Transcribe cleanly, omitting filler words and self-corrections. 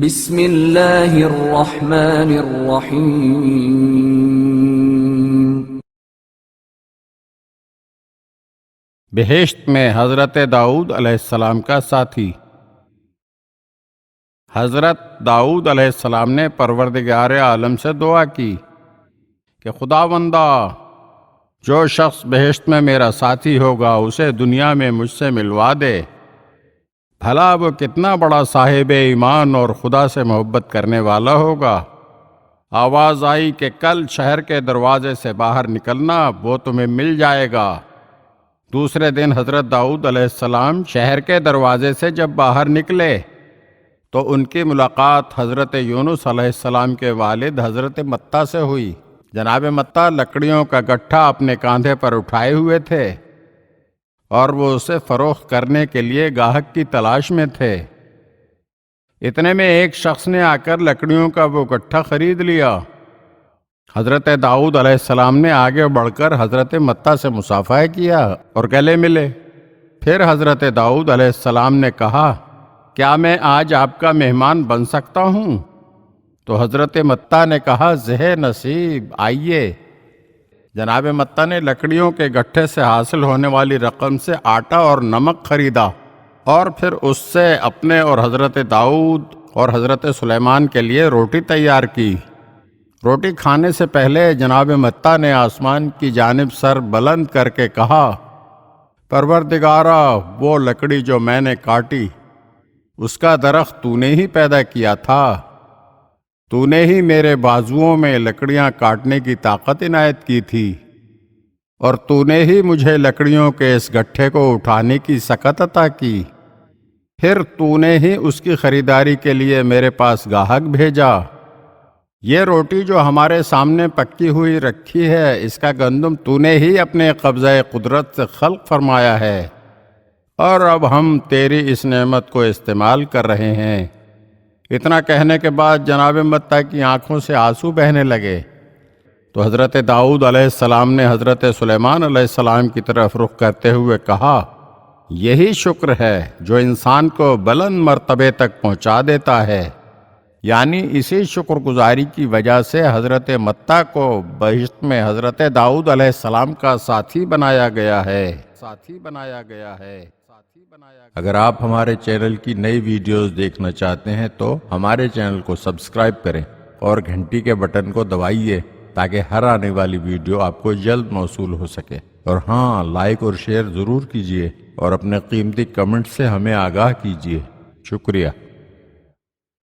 بسم اللہ الرحمن الرحیم۔ بہشت میں حضرت داؤد علیہ السلام کا ساتھی۔ حضرت داؤد علیہ السلام نے پروردگار عالم سے دعا کی کہ خداوندا، جو شخص بہشت میں میرا ساتھی ہوگا اسے دنیا میں مجھ سے ملوا دے۔ بھلا وہ کتنا بڑا صاحب ایمان اور خدا سے محبت کرنے والا ہوگا۔ آواز آئی کہ کل شہر کے دروازے سے باہر نکلنا، وہ تمہیں مل جائے گا۔ دوسرے دن حضرت داؤد علیہ السلام شہر کے دروازے سے جب باہر نکلے تو ان کی ملاقات حضرت یونس علیہ السلام کے والد حضرت متیٰ سے ہوئی۔ جناب متیٰ لکڑیوں کا گٹھا اپنے کاندھے پر اٹھائے ہوئے تھے اور وہ اسے فروخت کرنے کے لیے گاہک کی تلاش میں تھے۔ اتنے میں ایک شخص نے آ کر لکڑیوں کا وہ گٹھا خرید لیا۔ حضرت داؤد علیہ السلام نے آگے بڑھ کر حضرت متیٰ سے مصافحہ کیا اور گلے ملے۔ پھر حضرت داؤد علیہ السلام نے کہا، کیا میں آج آپ کا مہمان بن سکتا ہوں؟ تو حضرت متیٰ نے کہا، زہ نصیب، آئیے۔ جناب متیٰ نے لکڑیوں کے گٹھے سے حاصل ہونے والی رقم سے آٹا اور نمک خریدا اور پھر اس سے اپنے اور حضرت داؤد اور حضرت سلیمان کے لیے روٹی تیار کی۔ روٹی کھانے سے پہلے جناب متیٰ نے آسمان کی جانب سر بلند کر کے کہا، پروردگارا، وہ لکڑی جو میں نے کاٹی اس کا درخت تو نے ہی پیدا کیا تھا۔ تو نے ہی میرے بازوؤں میں لکڑیاں کاٹنے کی طاقت عنایت کی تھی اور تو نے ہی مجھے لکڑیوں کے اس گٹھے کو اٹھانے کی سکت عطا کی۔ پھر تو نے ہی اس کی خریداری کے لیے میرے پاس گاہک بھیجا۔ یہ روٹی جو ہمارے سامنے پکی ہوئی رکھی ہے، اس کا گندم تو نے ہی اپنے قبضہ قدرت سے خلق فرمایا ہے، اور اب ہم تیری اس نعمت کو استعمال کر رہے ہیں۔ اتنا کہنے کے بعد جناب متیٰ کی آنکھوں سے آنسو بہنے لگے۔ تو حضرت داؤد علیہ السلام نے حضرت سلیمان علیہ السلام کی طرف رخ کرتے ہوئے کہا، یہی شکر ہے جو انسان کو بلند مرتبے تک پہنچا دیتا ہے۔ یعنی اسی شکر گزاری کی وجہ سے حضرت متیٰ کو بہشت میں حضرت داؤد علیہ السلام کا ساتھی بنایا گیا ہے۔ اگر آپ ہمارے چینل کی نئی ویڈیوز دیکھنا چاہتے ہیں تو ہمارے چینل کو سبسکرائب کریں اور گھنٹی کے بٹن کو دبائیے تاکہ ہر آنے والی ویڈیو آپ کو جلد موصول ہو سکے۔ اور ہاں، لائک اور شیئر ضرور کیجیے اور اپنے قیمتی کمنٹ سے ہمیں آگاہ کیجیے۔ شکریہ۔